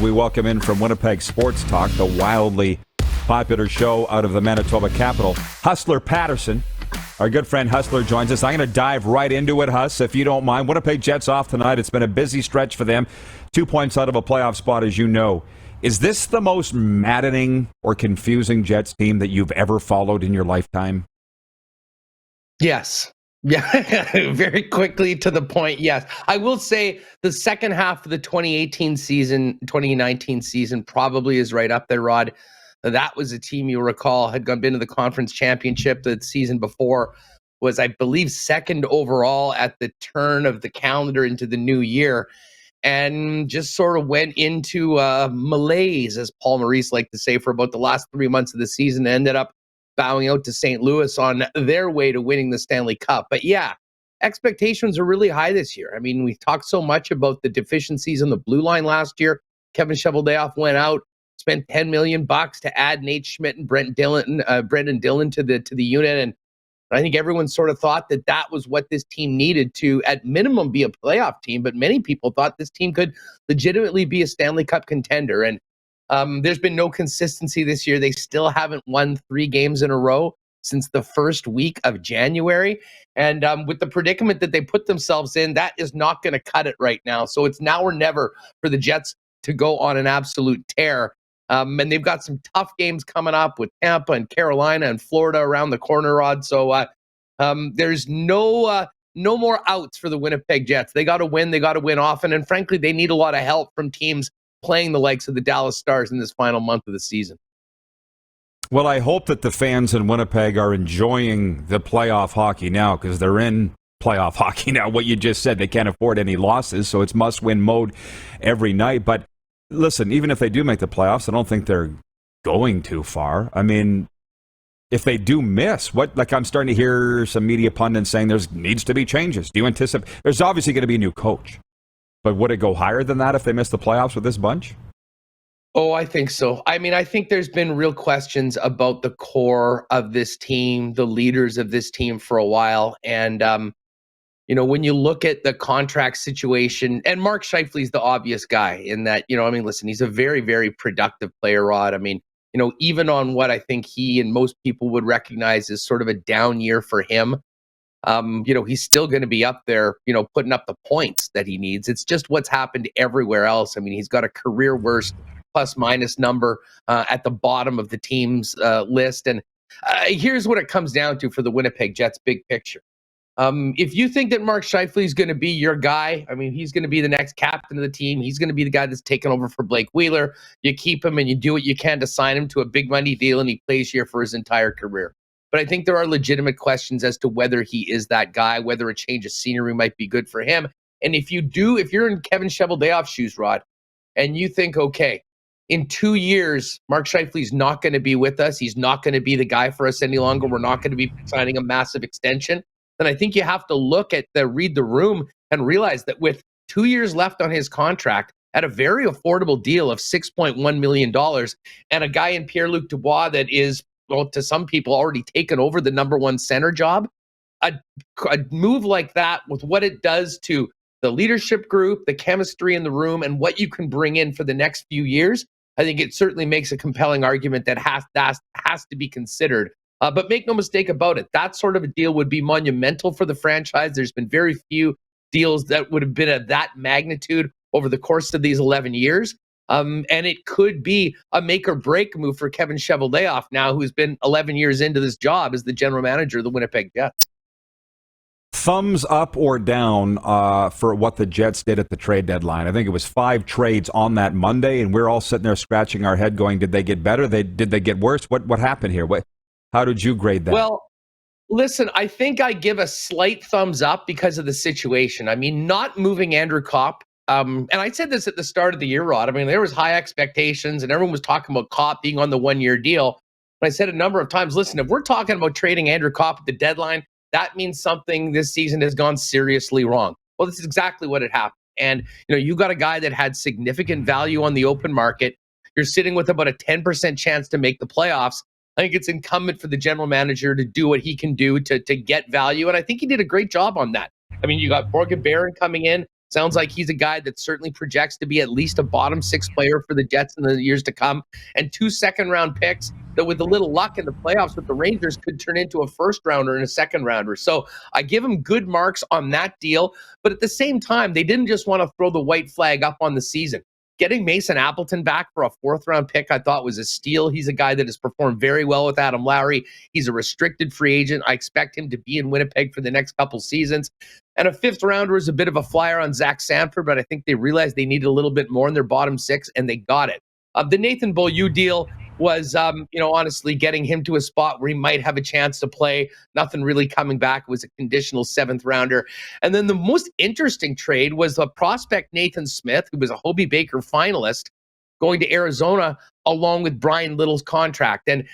we welcome in from Winnipeg Sports Talk, the wildly popular show out of the Manitoba capital, Hustler Paterson. Our good friend Hustler joins us. I'm going to dive right into it, Huss, if you don't mind. Winnipeg Jets off tonight. It's been a busy stretch for them. 2 points out of a playoff spot, as you know. Is this the most maddening or confusing Jets team that you've ever followed in your lifetime? Yes. Yeah, very quickly to the point. Yes. I will say the second half of the 2019 season probably is right up there, Rod. That was a team you'll recall had been to the conference championship. The season before was, I believe, second overall at the turn of the calendar into the new year, and just sort of went into malaise, as Paul Maurice liked to say, for about the last 3 months of the season. Ended up bowing out to St. Louis on their way to winning the Stanley Cup. But yeah, expectations are really high this year. I mean, we talked so much about the deficiencies on the blue line last year. Kevin Cheveldayoff went out, spent $10 million to add Nate Schmidt and Brendan Dillon to the unit, and I think everyone sort of thought that that was what this team needed to, at minimum, be a playoff team. But many people thought this team could legitimately be a Stanley Cup contender. And there's been no consistency this year. They still haven't won 3 games in a row since the first week of January. And with the predicament that they put themselves in, that is not going to cut it right now. So it's now or never for the Jets to go on an absolute tear. And they've got some tough games coming up with Tampa and Carolina and Florida around the corner, Rod. So there's no more outs for the Winnipeg Jets. They got to win. They got to win often. And frankly, they need a lot of help from teams playing the likes of the Dallas Stars in this final month of the season. Well, I hope that the fans in Winnipeg are enjoying the playoff hockey now, because they're in playoff hockey now. What you just said, they can't afford any losses, so it's must-win mode every night. But listen, even if they do make the playoffs, I don't think they're going too far. I mean, if they do miss, I'm starting to hear some media pundits saying there needs to be changes. Do you anticipate? There's obviously going to be a new coach. But would it go higher than that if they miss the playoffs with this bunch? Oh, I think so. I mean, I think there's been real questions about the core of this team, the leaders of this team for a while. And, when you look at the contract situation, and Mark Scheifele's the obvious guy in that, listen, he's a very, very productive player, Rod. I mean, even on what I think he and most people would recognize as sort of a down year for him, he's still going to be up there, putting up the points that he needs. It's just what's happened everywhere else. I mean, he's got a career worst plus-minus number at the bottom of the team's list. And here's what it comes down to for the Winnipeg Jets big picture. If you think that Mark Scheifele is going to be your guy, I mean, he's going to be the next captain of the team. He's going to be the guy that's taken over for Blake Wheeler. You keep him and you do what you can to sign him to a big money deal, and he plays here for his entire career. But I think there are legitimate questions as to whether he is that guy, whether a change of scenery might be good for him. And if you're in Kevin Cheveldayoff's shoes, Rod, and you think, okay, in 2 years, Mark Scheifele's not going to be with us. He's not going to be the guy for us any longer. We're not going to be signing a massive extension. Then I think you have to look at read the room and realize that with 2 years left on his contract at a very affordable deal of $6.1 million and a guy in Pierre-Luc Dubois that is, well, to some people already taken over the number one center job, a move like that with what it does to the leadership group, the chemistry in the room, and what you can bring in for the next few years, I think it certainly makes a compelling argument that has to be considered. But make no mistake about it, that sort of a deal would be monumental for the franchise. There's been very few deals that would have been of that magnitude over the course of these 11 years. And it could be a make or break move for Kevin Cheveldayoff now, who's been 11 years into this job as the general manager of the Winnipeg Jets. Thumbs up or down for what the Jets did at the trade deadline? I think it was 5 trades on that Monday, and we're all sitting there scratching our head going, did they get better? Did they get worse? What happened here? How did you grade that? Well, listen, I think I give a slight thumbs up because of the situation. I mean, not moving Andrew Kopp. And I said this at the start of the year, Rod. I mean, there was high expectations and everyone was talking about Kopp being on the 1-year deal. But I said a number of times, listen, if we're talking about trading Andrew Kopp at the deadline, that means something this season has gone seriously wrong. Well, this is exactly what had happened. And, you got a guy that had significant value on the open market. You're sitting with about a 10% chance to make the playoffs. I think it's incumbent for the general manager to do what he can do to get value. And I think he did a great job on that. I mean, you got Morgan Barron coming in, Sounds like he's a guy that certainly projects to be at least a bottom 6 player for the Jets in the years to come, and 2 second-round picks that with a little luck in the playoffs with the Rangers could turn into a first-rounder and a second-rounder. So I give him good marks on that deal, but at the same time, they didn't just want to throw the white flag up on the season. Getting Mason Appleton back for a 4th-round pick, I thought was a steal. He's a guy that has performed very well with Adam Lowry. He's a restricted free agent. I expect him to be in Winnipeg for the next couple seasons. And a 5th-rounder is a bit of a flyer on Zach Sanford, but I think they realized they needed a little bit more in their bottom 6, and they got it. The Nathan Beaulieu deal was, honestly, getting him to a spot where he might have a chance to play. Nothing really coming back. It was a conditional 7th-rounder. And then the most interesting trade was the prospect Nathan Smith, who was a Hobey Baker finalist, going to Arizona along with Brian Little's contract. And,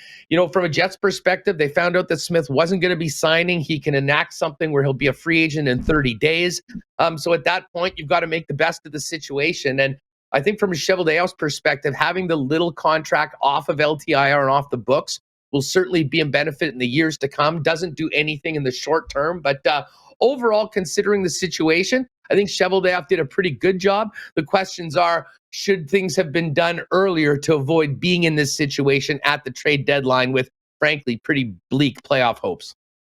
from a Jets perspective, they found out that Smith wasn't going to be signing. He can enact something where he'll be a free agent in 30 days. So at that point, you've got to make the best of the situation. And I think from a Cheveldayoff's perspective, having the Little contract off of LTIR and off the books will certainly be a benefit in the years to come. Doesn't do anything in the short term, but overall, considering the situation, I think Cheveldayoff did a pretty good job. The questions are, should things have been done earlier to avoid being in this situation at the trade deadline with, frankly, pretty bleak playoff hopes?